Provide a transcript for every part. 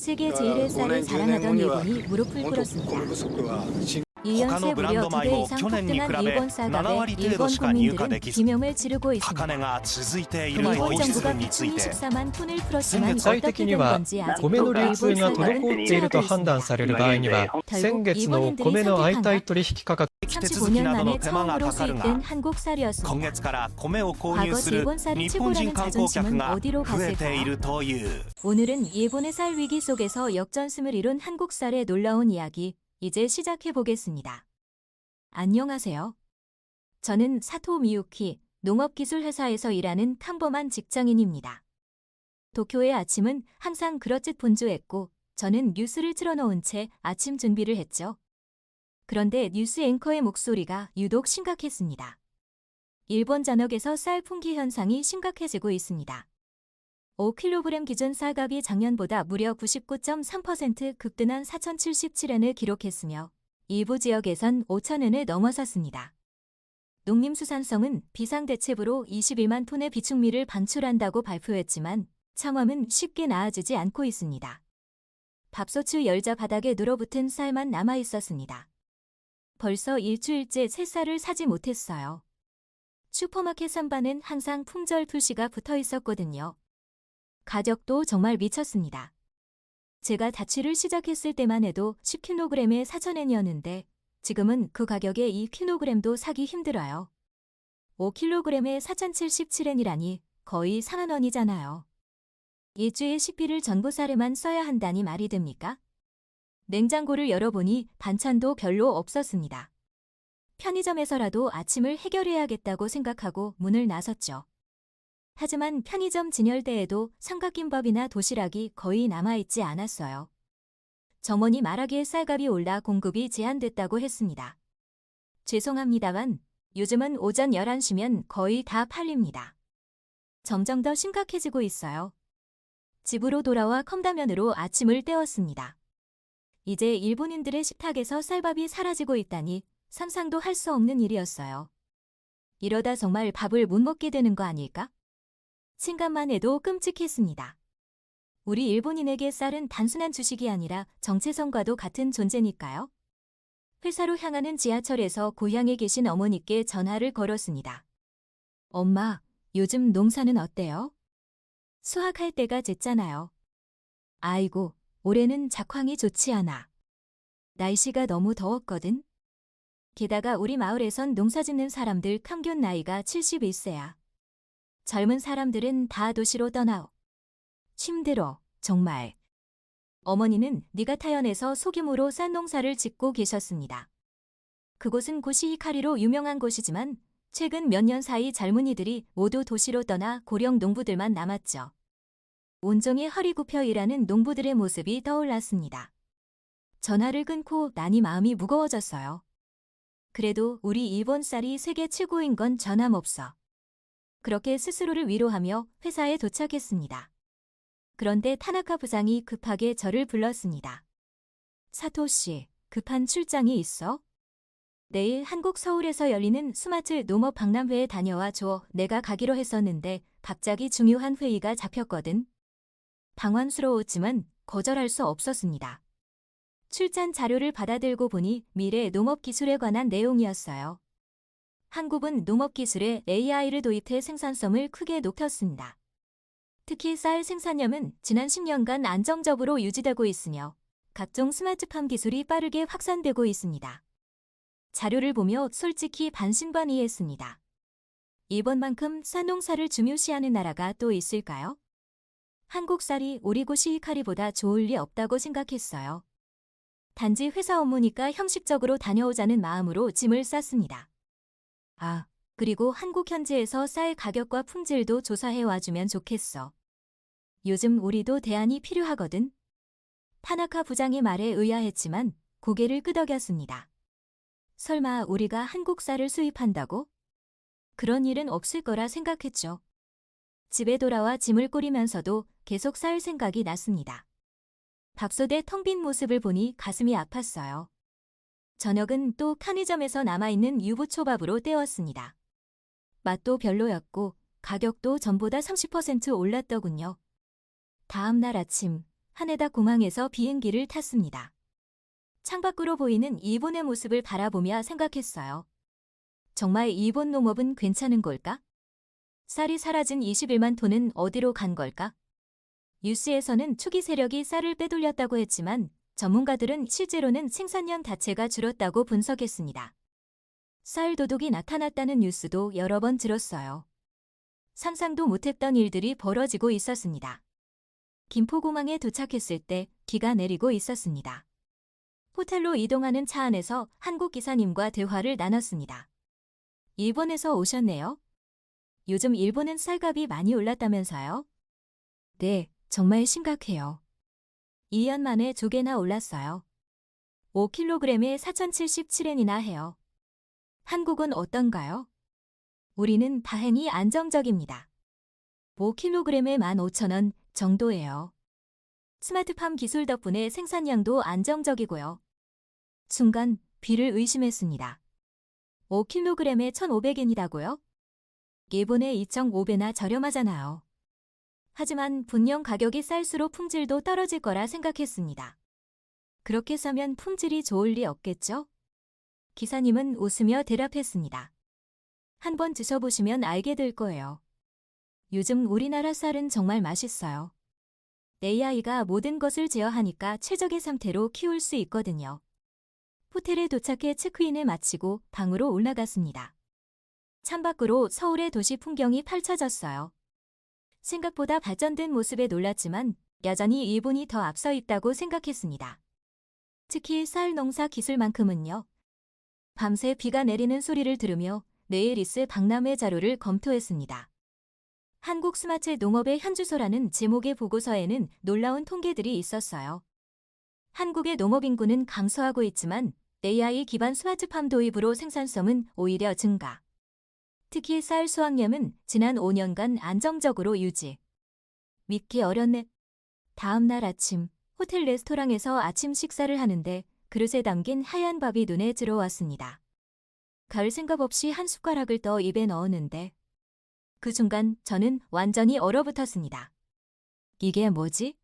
세계 제일의 쌀을 자랑하던 일본이 무릎을 꿇었습니다. 1년새 무려 2배 이상 폭등한 일본 쌀값에 일본 국민들은 비명을 지르고 있습니다. 일본 정부가 비축 24만 톤을 풀었지만 具体 어떻게 的 된 には 건지 아직도 米の流 일본 通が滞っていると判断される場合には先月の米の相対取引価格 35년 만에 처음으로 수입된 한국 쌀이었습니다. 今月から米を購 과거 入する 일본 쌀이 日本人 최고라는 観光客 자존심은 が 어디로 増えてい 갔을까요? るという 오늘은 일본의 쌀 위기 속에서 역전승을 이룬 한국 쌀의 놀라운 이야기 이제 시작해 보겠습니다. 안녕하세요. 저는 사토 미유키 농업기술회사에서 일하는 평범한 직장인입니다. 도쿄의 아침은 항상 그렇듯 분주했고 저는 뉴스를 틀어놓은 채 아침 준비를 했죠. 그런데 뉴스 앵커의 목소리가 유독 심각했습니다. 일본 전역에서 쌀 품귀 현상이 심각해지고 있습니다. 5kg 기준 쌀값이 작년보다 무려 99.3% 급등한 4,077엔을 기록했으며 일부 지역에선 5,000엔을 넘어섰습니다. 농림수산성은 비상대책으로 21만 톤의 비축미를 반출한다고 발표했지만 상황은 쉽게 나아지지 않고 있습니다. 밥솥을 열자 바닥에 눌어붙은 쌀만 남아있었습니다. 벌써 일주일째 새 쌀을 사지 못했어요. 슈퍼마켓 선반엔 항상 품절 표시가 붙어 있었거든요. 가격도 정말 미쳤습니다. 제가 자취를 시작했을 때만 해도 10kg에 4,000엔이었는데 지금은 그 가격에 2kg도 사기 힘들어요. 5kg에 4,077엔이라니 거의 4만원이잖아요. 일주일 식비를 전부 쌀에만 써야 한다니 말이 됩니까? 냉장고를 열어보니 반찬도 별로 없었습니다. 편의점에서라도 아침을 해결해야겠다고 생각하고 문을 나섰죠. 하지만 편의점 진열대에도 삼각김밥이나 도시락이 거의 남아있지 않았어요. 점원이 말하기에 쌀값이 올라 공급이 제한됐다고 했습니다. 죄송합니다만 요즘은 오전 11시면 거의 다 팔립니다. 점점 더 심각해지고 있어요. 집으로 돌아와 컵라면으로 아침을 때웠습니다. 이제 일본인들의 식탁에서 쌀밥이 사라지고 있다니 상상도 할 수 없는 일이었어요. 이러다 정말 밥을 못 먹게 되는 거 아닐까? 생각만 해도 끔찍했습니다. 우리 일본인에게 쌀은 단순한 주식이 아니라 정체성과도 같은 존재니까요. 회사로 향하는 지하철에서 고향에 계신 어머니께 전화를 걸었습니다. 엄마, 요즘 농사는 어때요? 수확할 때가 됐잖아요. 아이고, 올해는 작황이 좋지 않아. 날씨가 너무 더웠거든. 게다가 우리 마을에선 농사 짓는 사람들 평균 나이가 71세야. 젊은 사람들은 다 도시로 떠나오. 힘들어, 정말. 어머니는 니가타현에서 소규모로 쌀 농사를 짓고 계셨습니다. 그곳은 고시히카리로 유명한 곳이지만 최근 몇 년 사이 젊은이들이 모두 도시로 떠나 고령 농부들만 남았죠. 온종일 허리 굽혀 일하는 농부들의 모습이 떠올랐습니다. 전화를 끊고 나니 마음이 무거워졌어요. 그래도 우리 일본 쌀이 세계 최고인 건 전함없어. 그렇게 스스로를 위로하며 회사에 도착했습니다. 그런데 타나카 부장이 급하게 저를 불렀습니다. 사토 씨, 급한 출장이 있어? 내일 한국 서울에서 열리는 스마트 농업 박람회에 다녀와 줘. 내가 가기로 했었는데 갑자기 중요한 회의가 잡혔거든. 당황스러웠지만 거절할 수 없었습니다. 출장 자료를 받아들고 보니 미래 농업기술에 관한 내용이었어요. 한국은 농업기술에 AI를 도입해 생산성을 크게 높였습니다. 특히 쌀 생산량은 지난 10년간 안정적으로 유지되고 있으며 각종 스마트팜 기술이 빠르게 확산되고 있습니다. 자료를 보며 솔직히 반신반의했습니다. 일본만큼 쌀농사를 중요시하는 나라가 또 있을까요? 한국 쌀이 오리고시히카리보다 좋을 리 없다고 생각했어요. 단지 회사 업무니까 형식적으로 다녀오자는 마음으로 짐을 쌌습니다. 아, 그리고 한국 현지에서 쌀 가격과 품질도 조사해 와주면 좋겠어. 요즘 우리도 대안이 필요하거든. 타나카 부장의 말에 의아했지만 고개를 끄덕였습니다. 설마 우리가 한국 쌀을 수입한다고? 그런 일은 없을 거라 생각했죠. 집에 돌아와 짐을 꾸리면서도 계속 쌀 생각이 났습니다. 밥솥에 텅 빈 모습을 보니 가슴이 아팠어요. 저녁은 또 편의점에서 남아있는 유부초밥으로 때웠습니다. 맛도 별로였고 가격도 전보다 30% 올랐더군요. 다음 날 아침 하네다 공항에서 비행기를 탔습니다. 창밖으로 보이는 일본의 모습을 바라보며 생각했어요. 정말 일본 농업은 괜찮은 걸까? 쌀이 사라진 21만 톤은 어디로 간 걸까? 뉴스에서는 투기 세력이 쌀을 빼돌렸다고 했지만 전문가들은 실제로는 생산량 자체가 줄었다고 분석했습니다. 쌀 도둑이 나타났다는 뉴스도 여러 번 들었어요. 상상도 못했던 일들이 벌어지고 있었습니다. 김포공항에 도착했을 때 비가 내리고 있었습니다. 호텔로 이동하는 차 안에서 한국 기사님과 대화를 나눴습니다. 일본에서 오셨네요? 요즘 일본은 쌀값이 많이 올랐다면서요? 네, 정말 심각해요. 2년 만에 2개나 올랐어요. 5kg에 4,077엔이나 해요. 한국은 어떤가요? 우리는 다행히 안정적입니다. 5kg에 15,000원 정도예요. 스마트팜 기술 덕분에 생산량도 안정적이고요. 순간 비를 의심했습니다. 5kg에 1,500엔이라고요? 일본의 2.5배나 저렴하잖아요. 하지만 분명 가격이 쌀수록 품질도 떨어질 거라 생각했습니다. 그렇게 싸면 품질이 좋을 리 없겠죠? 기사님은 웃으며 대답했습니다. 한번 드셔보시면 알게 될 거예요. 요즘 우리나라 쌀은 정말 맛있어요. AI가 모든 것을 제어하니까 최적의 상태로 키울 수 있거든요. 호텔에 도착해 체크인을 마치고 방으로 올라갔습니다. 창밖으로 서울의 도시 풍경이 펼쳐졌어요. 생각보다 발전된 모습에 놀랐지만 여전히 일본이 더 앞서 있다고 생각했습니다. 특히 쌀 농사 기술만큼은요. 밤새 비가 내리는 소리를 들으며 내일 있을 박람회 자료를 검토했습니다. 한국 스마트 농업의 현주소라는 제목의 보고서에는 놀라운 통계들이 있었어요. 한국의 농업 인구는 감소하고 있지만 AI 기반 스마트팜 도입으로 생산성은 오히려 증가. 특히 쌀 수확량은 지난 5년간 안정적으로 유지. 믿기 어렵네. 다음 날 아침, 호텔 레스토랑에서 아침 식사를 하는데 그릇에 담긴 하얀 밥이 눈에 들어왔습니다. 가을 생각 없이 한 숟가락을 떠 입에 넣었는데 그 순간 저는 완전히 얼어붙었습니다. 이게 뭐지?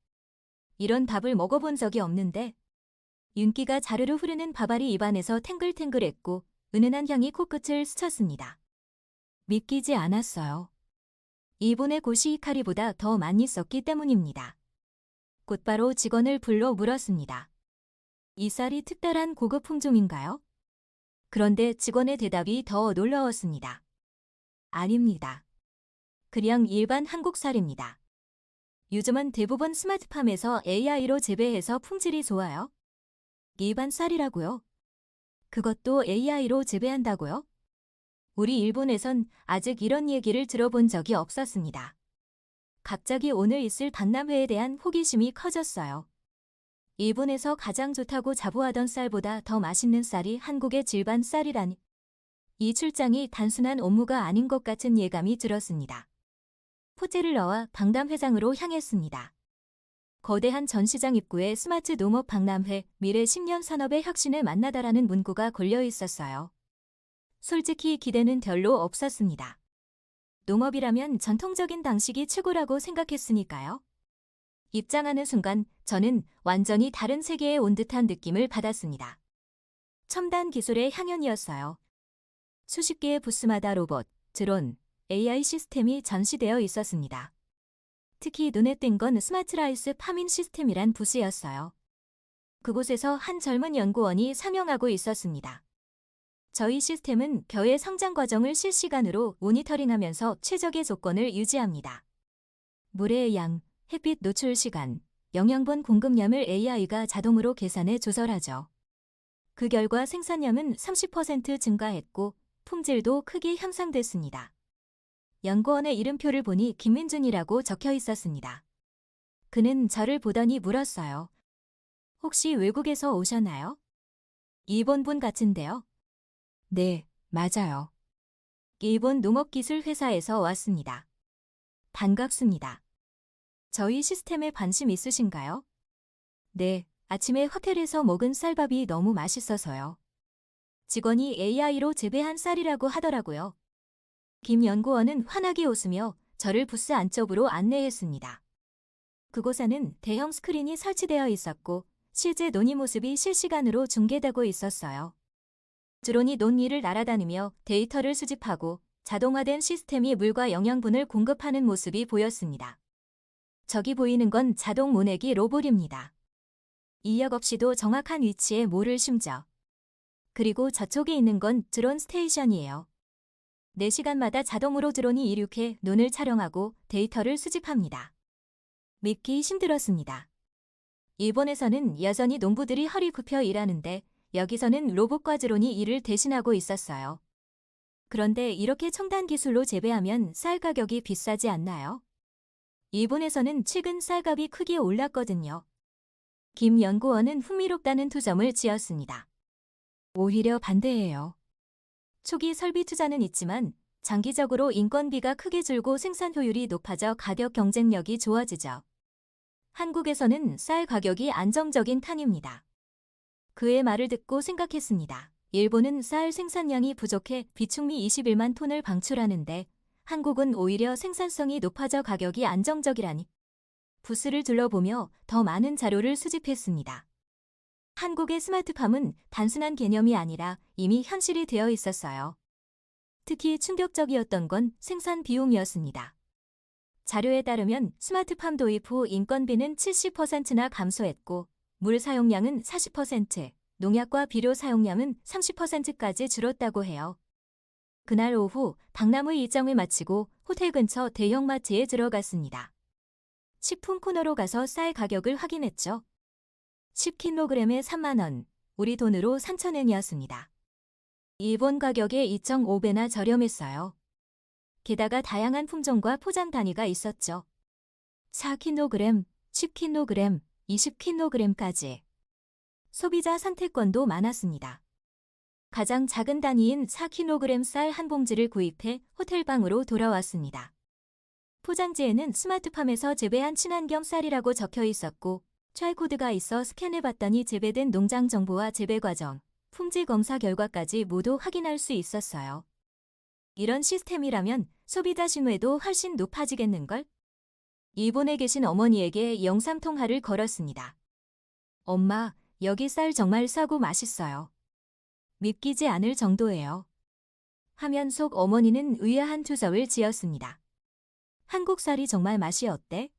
이런 밥을 먹어본 적이 없는데 윤기가 자르르 흐르는 밥알이 입안에서 탱글탱글했고 은은한 향이 코끝을 스쳤습니다. 믿기지 않았어요. 일본의 고시히카리보다 더 많이 썼기 때문입니다. 곧바로 직원을 불러 물었습니다. 이 쌀이 특별한 고급 품종인가요? 그런데 직원의 대답이 더 놀라웠습니다. 아닙니다. 그냥 일반 한국 쌀입니다. 요즘은 대부분 스마트팜에서 AI로 재배해서 품질이 좋아요. 일반 쌀이라고요? 그것도 AI로 재배한다고요? 우리 일본에선 아직 이런 얘기를 들어본 적이 없었습니다. 갑자기 오늘 있을 박람회에 대한 호기심이 커졌어요. 일본에서 가장 좋다고 자부하던 쌀보다 더 맛있는 쌀이 한국의 질반 쌀이라니. 이 출장이 단순한 업무가 아닌 것 같은 예감이 들었습니다. 호텔을 나와 박람회장으로 향했습니다. 거대한 전시장 입구에 스마트 농업 박람회 미래 10년 산업의 혁신을 만나다라는 문구가 걸려 있었어요. 솔직히 기대는 별로 없었습니다. 농업이라면 전통적인 방식이 최고라고 생각했으니까요. 입장하는 순간 저는 완전히 다른 세계에 온 듯한 느낌을 받았습니다. 첨단 기술의 향연이었어요. 수십 개의 부스마다 로봇, 드론, AI 시스템이 전시되어 있었습니다. 특히 눈에 띈 건 스마트라이스 파밍 시스템이란 부스였어요. 그곳에서 한 젊은 연구원이 상영하고 있었습니다. 저희 시스템은 벼의 성장 과정을 실시간으로 모니터링하면서 최적의 조건을 유지합니다. 물의 양, 햇빛 노출 시간, 영양분 공급량을 AI가 자동으로 계산해 조절하죠. 그 결과 생산량은 30% 증가했고 품질도 크게 향상됐습니다. 연구원의 이름표를 보니 김민준이라고 적혀 있었습니다. 그는 저를 보더니 물었어요. 혹시 외국에서 오셨나요? 일본분 같은데요? 네, 맞아요. 일본 농업기술회사에서 왔습니다. 반갑습니다. 저희 시스템에 관심 있으신가요? 네, 아침에 호텔에서 먹은 쌀밥이 너무 맛있어서요. 직원이 AI로 재배한 쌀이라고 하더라고요. 김 연구원은 환하게 웃으며 저를 부스 안쪽으로 안내했습니다. 그곳에는 대형 스크린이 설치되어 있었고 실제 논이 모습이 실시간으로 중계되고 있었어요. 드론이 논 위를 날아다니며 데이터를 수집하고 자동화된 시스템이 물과 영양분을 공급하는 모습이 보였습니다. 저기 보이는 건 자동 모내기 로봇입니다. 인력 없이도 정확한 위치에 모를 심죠. 그리고 저쪽에 있는 건 드론 스테이션이에요. 4시간마다 자동으로 드론이 이륙해 논을 촬영하고 데이터를 수집합니다. 믿기 힘들었습니다. 일본에서는 여전히 농부들이 허리 굽혀 일하는데 여기서는 로봇과 드론이 이를 대신하고 있었어요. 그런데 이렇게 첨단 기술로 재배하면 쌀 가격이 비싸지 않나요? 일본에서는 최근 쌀값이 크게 올랐거든요. 김 연구원은 흥미롭다는 투점을 지었습니다. 오히려 반대예요. 초기 설비 투자는 있지만 장기적으로 인건비가 크게 줄고 생산 효율이 높아져 가격 경쟁력이 좋아지죠. 한국에서는 쌀 가격이 안정적인 편입니다. 그의 말을 듣고 생각했습니다. 일본은 쌀 생산량이 부족해 비축미 21만 톤을 방출하는데 한국은 오히려 생산성이 높아져 가격이 안정적이라니. 부스를 둘러보며 더 많은 자료를 수집했습니다. 한국의 스마트팜은 단순한 개념이 아니라 이미 현실이 되어 있었어요. 특히 충격적이었던 건 생산 비용이었습니다. 자료에 따르면 스마트팜 도입 후 인건비는 70%나 감소했고 물 사용량은 40%, 농약과 비료 사용량은 30%까지 줄었다고 해요. 그날 오후 박람회 일정을 마치고 호텔 근처 대형마트에 들어갔습니다. 식품 코너로 가서 쌀 가격을 확인했죠. 10kg에 3만 원, 우리 돈으로 3,000엔이었습니다. 일본 가격의 2.5배나 저렴했어요. 게다가 다양한 품종과 포장 단위가 있었죠. 4kg, 10kg, 20kg까지. 소비자 선택권도 많았습니다. 가장 작은 단위인 4kg 쌀 한 봉지를 구입해 호텔방으로 돌아왔습니다. 포장지에는 스마트팜에서 재배한 친환경 쌀이라고 적혀 있었고 QR코드가 있어 스캔해봤더니 재배된 농장 정보와 재배 과정, 품질 검사 결과까지 모두 확인할 수 있었어요. 이런 시스템이라면 소비자 신뢰도 훨씬 높아지겠는걸? 일본에 계신 어머니에게 영상통화를 걸었습니다. 엄마, 여기 쌀 정말 싸고 맛있어요. 믿기지 않을 정도예요. 화면 속 어머니는 의아한 투정을 지었습니다. 한국 쌀이 정말 맛이 어때?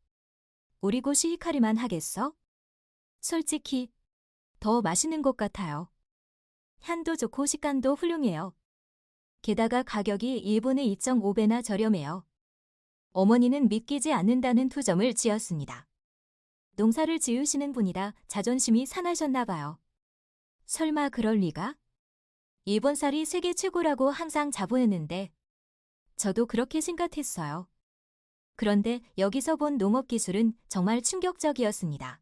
우리 곳이 히카리만 하겠어? 솔직히 더 맛있는 것 같아요. 향도 좋고 식감도 훌륭해요. 게다가 가격이 일본의 2.5배나 저렴해요. 어머니는 믿기지 않는다는 투정을 지었습니다. 농사를 지으시는 분이라 자존심이 상하셨나 봐요. 설마 그럴 리가? 일본 쌀이 세계 최고라고 항상 자부했는데 저도 그렇게 생각했어요. 그런데 여기서 본 농업 기술은 정말 충격적이었습니다.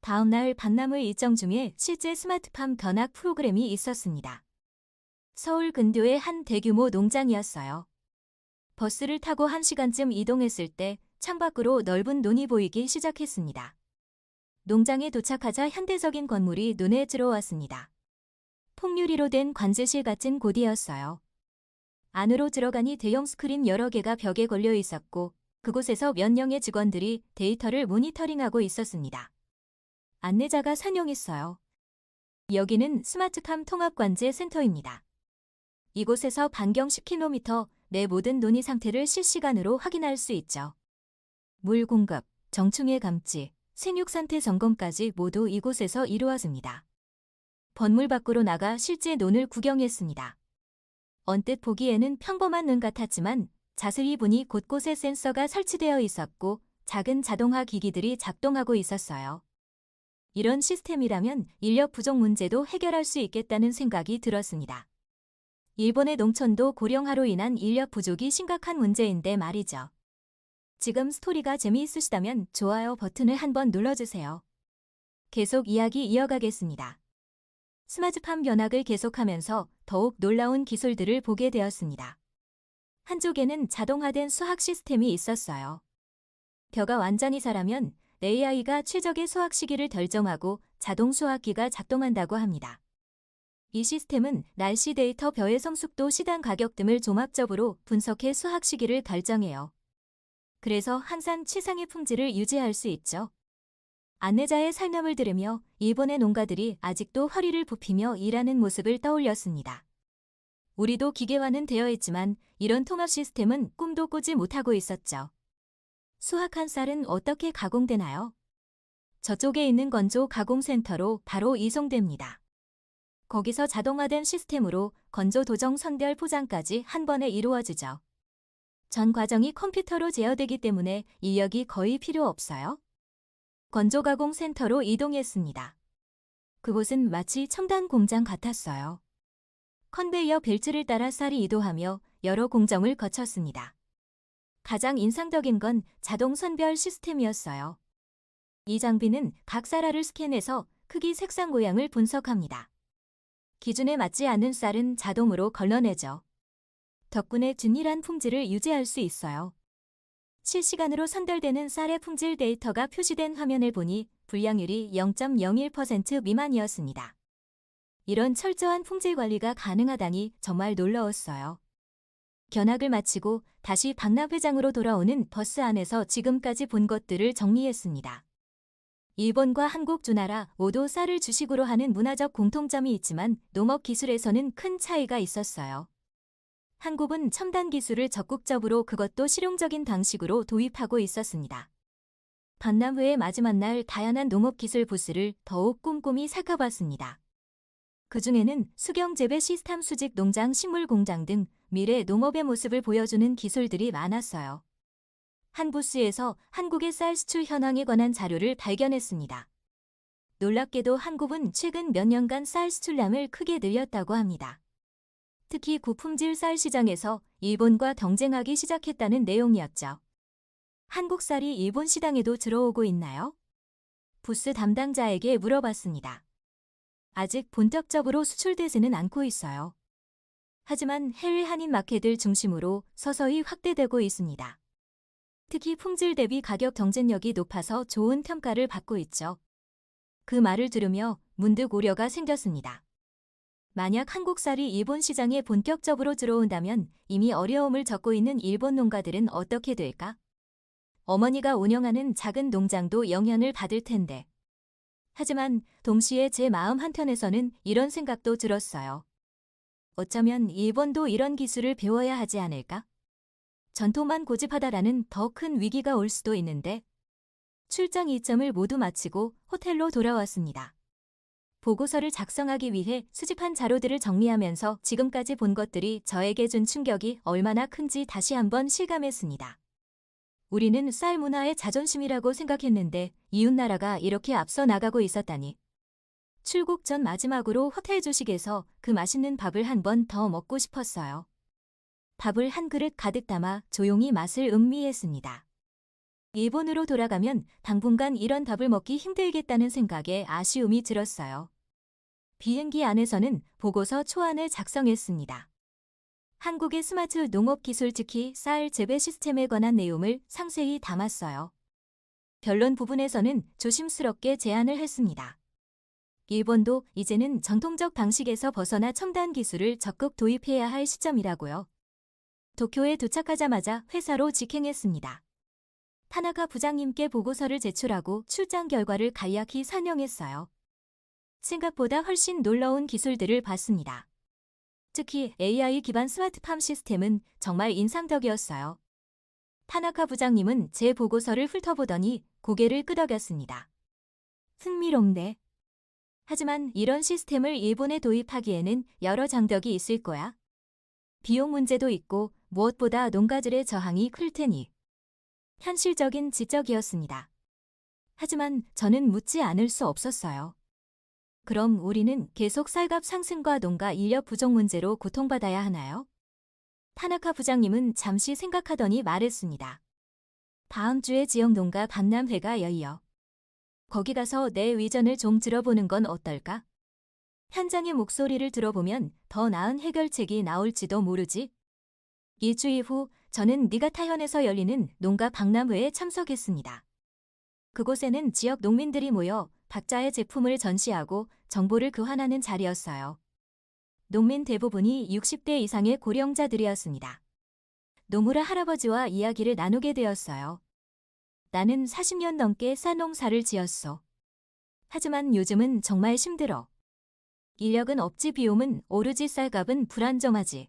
다음 날 박람회 일정 중에 실제 스마트팜 견학 프로그램이 있었습니다. 서울 근교의 한 대규모 농장이었어요. 버스를 타고 1시간쯤 이동했을 때 창밖으로 넓은 논이 보이기 시작했습니다. 농장에 도착하자 현대적인 건물이 눈에 들어왔습니다. 폭유리로 된 관제실 같은 곳이었어요. 안으로 들어가니 대형 스크린 여러 개가 벽에 걸려 있었고 그곳에서 몇 명의 직원들이 데이터를 모니터링하고 있었습니다. 안내자가 설명했어요. 여기는 스마트팜 통합관제 센터입니다. 이곳에서 반경 10km 내 모든 논의 상태를 실시간으로 확인할 수 있죠. 물 공급, 정충해 감지, 생육 상태 점검까지 모두 이곳에서 이루어집니다. 건물 밖으로 나가 실제 논을 구경했습니다. 언뜻 보기에는 평범한 논 같았지만 자세히 보니 곳곳에 센서가 설치되어 있었고 작은 자동화 기기들이 작동하고 있었어요. 이런 시스템이라면 인력 부족 문제도 해결할 수 있겠다는 생각이 들었습니다. 일본의 농촌도 고령화로 인한 인력 부족이 심각한 문제인데 말이죠. 지금 스토리가 재미있으시다면 좋아요 버튼을 한번 눌러주세요. 계속 이야기 이어가겠습니다. 스마트팜 견학을 계속하면서 더욱 놀라운 기술들을 보게 되었습니다. 한쪽에는 자동화된 수학 시스템이 있었어요. 벼가 완전히 자라면 AI가 최적의 수학 시기를 결정하고 자동 수학기가 작동한다고 합니다. 이 시스템은 날씨 데이터, 벼의 성숙도, 시장 가격 등을 종합적으로 분석해 수학 시기를 결정해요. 그래서 항상 최상의 품질을 유지할 수 있죠. 안내자의 설명을 들으며 일본의 농가들이 아직도 허리를 굽히며 일하는 모습을 떠올렸습니다. 우리도 기계화는 되어 있지만 이런 통합 시스템은 꿈도 꾸지 못하고 있었죠. 수확한 쌀은 어떻게 가공되나요? 저쪽에 있는 건조 가공센터로 바로 이송됩니다. 거기서 자동화된 시스템으로 건조 도정 선별 포장까지 한 번에 이루어지죠. 전 과정이 컴퓨터로 제어되기 때문에 인력이 거의 필요 없어요. 건조 가공센터로 이동했습니다. 그곳은 마치 첨단 공장 같았어요. 컨베이어 벨트를 따라 쌀이 이동하며 여러 공정을 거쳤습니다. 가장 인상적인 건 자동 선별 시스템이었어요. 이 장비는 각 쌀알을 스캔해서 크기, 색상, 모양을 분석합니다. 기준에 맞지 않는 쌀은 자동으로 걸러내죠. 덕분에 균일한 품질을 유지할 수 있어요. 실시간으로 선별되는 쌀의 품질 데이터가 표시된 화면을 보니 불량률이 0.01% 미만이었습니다. 이런 철저한 품질 관리가 가능하다니 정말 놀라웠어요. 견학을 마치고 다시 박람회장으로 돌아오는 버스 안에서 지금까지 본 것들을 정리했습니다. 일본과 한국 두 나라 모두 쌀을 주식으로 하는 문화적 공통점이 있지만 농업 기술에서는 큰 차이가 있었어요. 한국은 첨단 기술을 적극적으로 그것도 실용적인 방식으로 도입하고 있었습니다. 박람회의 마지막 날 다양한 농업 기술 부스를 더욱 꼼꼼히 살펴봤습니다. 그중에는 수경 재배 시스템, 수직 농장, 식물 공장 등 미래 농업의 모습을 보여주는 기술들이 많았어요. 한 부스에서 한국의 쌀 수출 현황에 관한 자료를 발견했습니다. 놀랍게도 한국은 최근 몇 년간 쌀 수출량을 크게 늘렸다고 합니다. 특히 고품질 쌀 시장에서 일본과 경쟁하기 시작했다는 내용이었죠. 한국 쌀이 일본 시장에도 들어오고 있나요? 부스 담당자에게 물어봤습니다. 아직 본격적으로 수출되지는 않고 있어요. 하지만 해외 한인 마켓을 중심으로 서서히 확대되고 있습니다. 특히 품질 대비 가격 경쟁력이 높아서 좋은 평가를 받고 있죠. 그 말을 들으며 문득 우려가 생겼습니다. 만약 한국 쌀이 일본 시장에 본격적으로 들어온다면 이미 어려움을 겪고 있는 일본 농가들은 어떻게 될까? 어머니가 운영하는 작은 농장도 영향을 받을 텐데. 하지만 동시에 제 마음 한켠에서는 이런 생각도 들었어요. 어쩌면 일본도 이런 기술을 배워야 하지 않을까? 전통만 고집하다라는 더 큰 위기가 올 수도 있는데. 출장 일정을 모두 마치고 호텔로 돌아왔습니다. 보고서를 작성하기 위해 수집한 자료들을 정리하면서 지금까지 본 것들이 저에게 준 충격이 얼마나 큰지 다시 한번 실감했습니다. 우리는 쌀 문화의 자존심이라고 생각했는데 이웃나라가 이렇게 앞서 나가고 있었다니. 출국 전 마지막으로 호텔 조식에서 그 맛있는 밥을 한 번 더 먹고 싶었어요. 밥을 한 그릇 가득 담아 조용히 맛을 음미했습니다. 일본으로 돌아가면 당분간 이런 밥을 먹기 힘들겠다는 생각에 아쉬움이 들었어요. 비행기 안에서는 보고서 초안을 작성했습니다. 한국의 스마트 농업 기술, 특히 쌀 재배 시스템에 관한 내용을 상세히 담았어요. 결론 부분에서는 조심스럽게 제안을 했습니다. 일본도 이제는 전통적 방식에서 벗어나 첨단 기술을 적극 도입해야 할 시점이라고요. 도쿄에 도착하자마자 회사로 직행했습니다. 타나카 부장님께 보고서를 제출하고 출장 결과를 간략히 설명했어요. 생각보다 훨씬 놀라운 기술들을 봤습니다. 특히 AI 기반 스마트팜 시스템은 정말 인상적이었어요. 타나카 부장님은 제 보고서를 훑어보더니 고개를 끄덕였습니다. 흥미롭네. 하지만 이런 시스템을 일본에 도입하기에는 여러 장벽이 있을 거야. 비용 문제도 있고 무엇보다 농가들의 저항이 클 테니. 현실적인 지적이었습니다. 하지만 저는 묻지 않을 수 없었어요. 그럼 우리는 계속 쌀값 상승과 농가 인력 부족 문제로 고통받아야 하나요? 타나카 부장님은 잠시 생각하더니 말했습니다. 다음 주에 지역 농가 박람회가 열려. 거기 가서 내 의견을 좀 들어보는 건 어떨까? 현장의 목소리를 들어보면 더 나은 해결책이 나올지도 모르지. 일주일 후 저는 니가타현에서 열리는 농가 박람회에 참석했습니다. 그곳에는 지역 농민들이 모여 각자의 제품을 전시하고 정보를 교환하는 자리였어요. 농민 대부분이 60대 이상의 고령자들이었습니다. 노무라 할아버지와 이야기를 나누게 되었어요. 나는 40년 넘게 쌀농사를 지었어. 하지만 요즘은 정말 힘들어. 인력은 없지, 비용은 오르지, 쌀값은 불안정하지.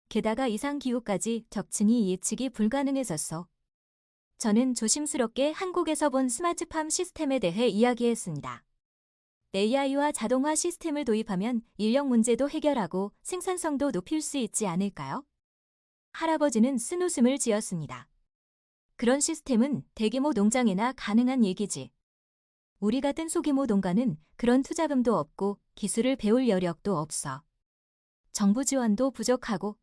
게다가 이상기후까지 겹치니 예측이 불가능해졌어. 저는 조심스럽게 한국에서 본 스마트팜 시스템에 대해 이야기했습니다. AI와 자동화 시스템을 도입하면 인력 문제도 해결하고 생산성도 높일 수 있지 않을까요? 할아버지는 쓴웃음을 지었습니다. 그런 시스템은 대규모 농장에나 가능한 얘기지. 우리 같은 소규모 농가는 그런 투자금도 없고 기술을 배울 여력도 없어. 정부 지원도 부족하고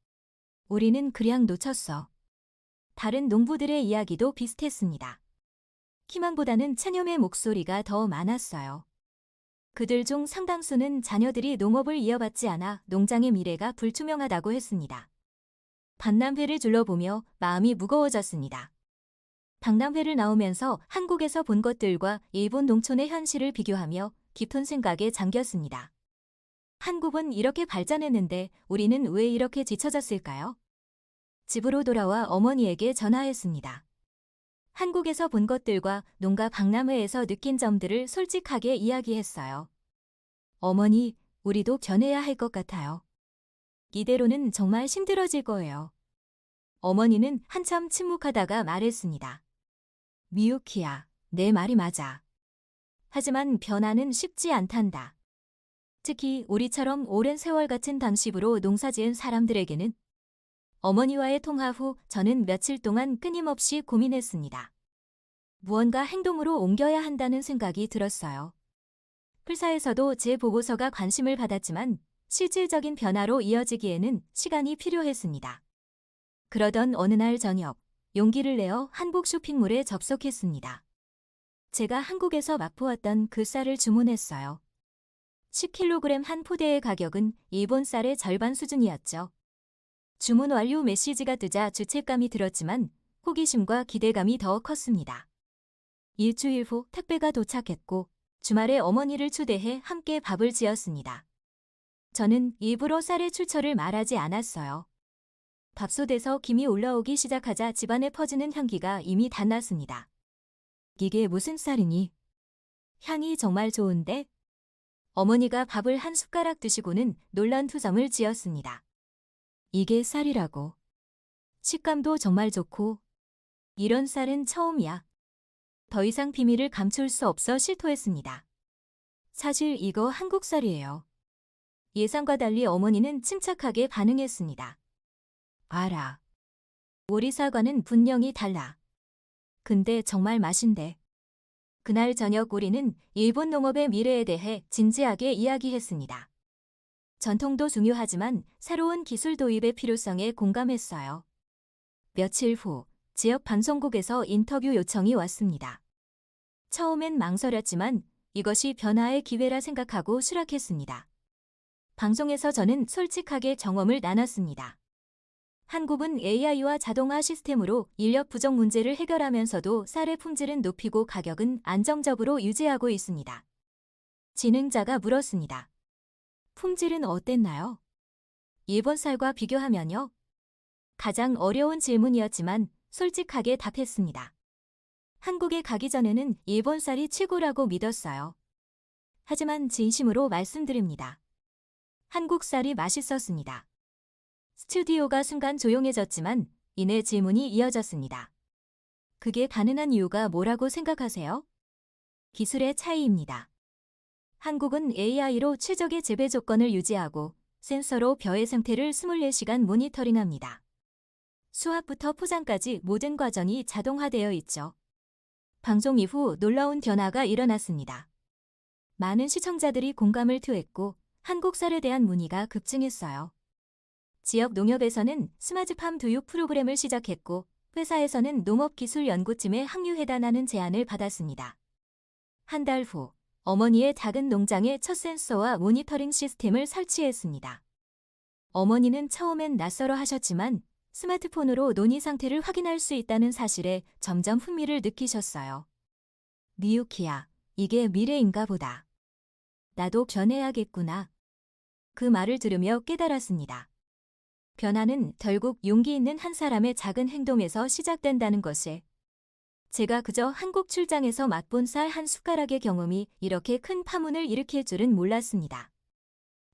우리는 그냥 놓쳤어. 다른 농부들의 이야기도 비슷했습니다. 희망보다는 체념의 목소리가 더 많았어요. 그들 중 상당수는 자녀들이 농업을 이어받지 않아 농장의 미래가 불투명하다고 했습니다. 박람회를 둘러보며 마음이 무거워졌습니다. 박람회를 나오면서 한국에서 본 것들과 일본 농촌의 현실을 비교하며 깊은 생각에 잠겼습니다. 한국은 이렇게 발전했는데 우리는 왜 이렇게 뒤처졌을까요? 집으로 돌아와 어머니에게 전화했습니다. 한국에서 본 것들과 농가 박람회에서 느낀 점들을 솔직하게 이야기했어요. 어머니, 우리도 변해야 할 것 같아요. 이대로는 정말 힘들어질 거예요. 어머니는 한참 침묵하다가 말했습니다. 미유키야, 내 말이 맞아. 하지만 변화는 쉽지 않단다. 특히 우리처럼 오랜 세월 같은 당시부로 농사지은 사람들에게는. 어머니와의 통화 후 저는 며칠 동안 끊임없이 고민했습니다. 무언가 행동으로 옮겨야 한다는 생각이 들었어요. 풀사에서도 제 보고서가 관심을 받았지만 실질적인 변화로 이어지기에는 시간이 필요했습니다. 그러던 어느 날 저녁, 용기를 내어 한국 쇼핑몰에 접속했습니다. 제가 한국에서 맛보았던 그 쌀을 주문했어요. 10kg 한 포대의 가격은 일본 쌀의 절반 수준이었죠. 주문 완료 메시지가 뜨자 주책감이 들었지만 호기심과 기대감이 더 컸습니다. 일주일 후 택배가 도착했고 주말에 어머니를 초대해 함께 밥을 지었습니다. 저는 일부러 쌀의 출처를 말하지 않았어요. 밥솥에서 김이 올라오기 시작하자 집안에 퍼지는 향기가 이미 닿았습니다. 이게 무슨 쌀이니? 향이 정말 좋은데? 어머니가 밥을 한 숟가락 드시고는 놀란 투정을 지었습니다. 이게 쌀이라고. 식감도 정말 좋고 이런 쌀은 처음이야. 더 이상 비밀을 감출 수 없어 실토했습니다. 사실 이거 한국 쌀이에요. 예상과 달리 어머니는 침착하게 반응했습니다. 알아. 우리 쌀과는 분명히 달라. 근데 정말 맛인데. 그날 저녁 우리는 일본 농업의 미래에 대해 진지하게 이야기했습니다. 전통도 중요하지만 새로운 기술 도입의 필요성에 공감했어요. 며칠 후 지역 방송국에서 인터뷰 요청이 왔습니다. 처음엔 망설였지만 이것이 변화의 기회라 생각하고 수락했습니다. 방송에서 저는 솔직하게 경험을 나눴습니다. 한국은 AI와 자동화 시스템으로 인력 부족 문제를 해결하면서도 쌀의 품질은 높이고 가격은 안정적으로 유지하고 있습니다. 진행자가 물었습니다. 품질은 어땠나요? 일본 쌀과 비교하면요? 가장 어려운 질문이었지만 솔직하게 답했습니다. 한국에 가기 전에는 일본 쌀이 최고라고 믿었어요. 하지만 진심으로 말씀드립니다. 한국 쌀이 맛있었습니다. 스튜디오가 순간 조용해졌지만 이내 질문이 이어졌습니다. 그게 가능한 이유가 뭐라고 생각하세요? 기술의 차이입니다. 한국은 AI로 최적의 재배 조건을 유지하고 센서로 벼의 상태를 24시간 모니터링합니다. 수확부터 포장까지 모든 과정이 자동화되어 있죠. 방송 이후 놀라운 변화가 일어났습니다. 많은 시청자들이 공감을 표했고 한국 쌀에 대한 문의가 급증했어요. 지역 농협에서는 스마트팜 교육 프로그램을 시작했고 회사에서는 농업기술연구팀에 합류해달라는 제안을 받았습니다. 한 달 후 어머니의 작은 농장에 첫 센서와 모니터링 시스템을 설치했습니다. 어머니는 처음엔 낯설어 하셨지만 스마트폰으로 논이 상태를 확인할 수 있다는 사실에 점점 흥미를 느끼셨어요. 미유키야, 이게 미래인가 보다. 나도 변해야겠구나. 그 말을 들으며 깨달았습니다. 변화는 결국 용기 있는 한 사람의 작은 행동에서 시작된다는 것을. 제가 그저 한국 출장에서 맛본 쌀 한 숟가락의 경험이 이렇게 큰 파문을 일으킬 줄은 몰랐습니다.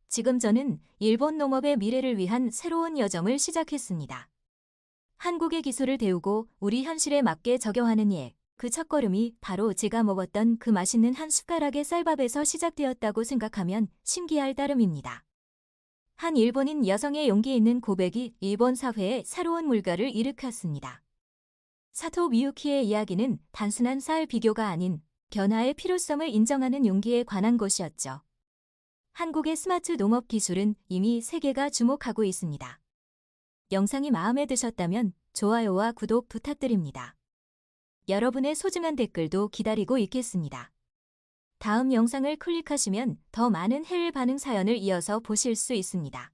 지금 저는 일본 농업의 미래를 위한 새로운 여정을 시작했습니다. 한국의 기술을 배우고 우리 현실에 맞게 적용하는 일, 그 첫걸음이 바로 제가 먹었던 그 맛있는 한 숟가락의 쌀밥에서 시작되었다고 생각하면 신기할 따름입니다. 한 일본인 여성의 용기 있는 고백이 일본 사회에 새로운 물결을 일으켰습니다. 사토 미유키의 이야기는 단순한 쌀 비교가 아닌 변화의 필요성을 인정하는 용기에 관한 것이었죠. 한국의 스마트 농업 기술은 이미 세계가 주목하고 있습니다. 영상이 마음에 드셨다면 좋아요와 구독 부탁드립니다. 여러분의 소중한 댓글도 기다리고 있겠습니다. 다음 영상을 클릭하시면 더 많은 해외 반응 사연을 이어서 보실 수 있습니다.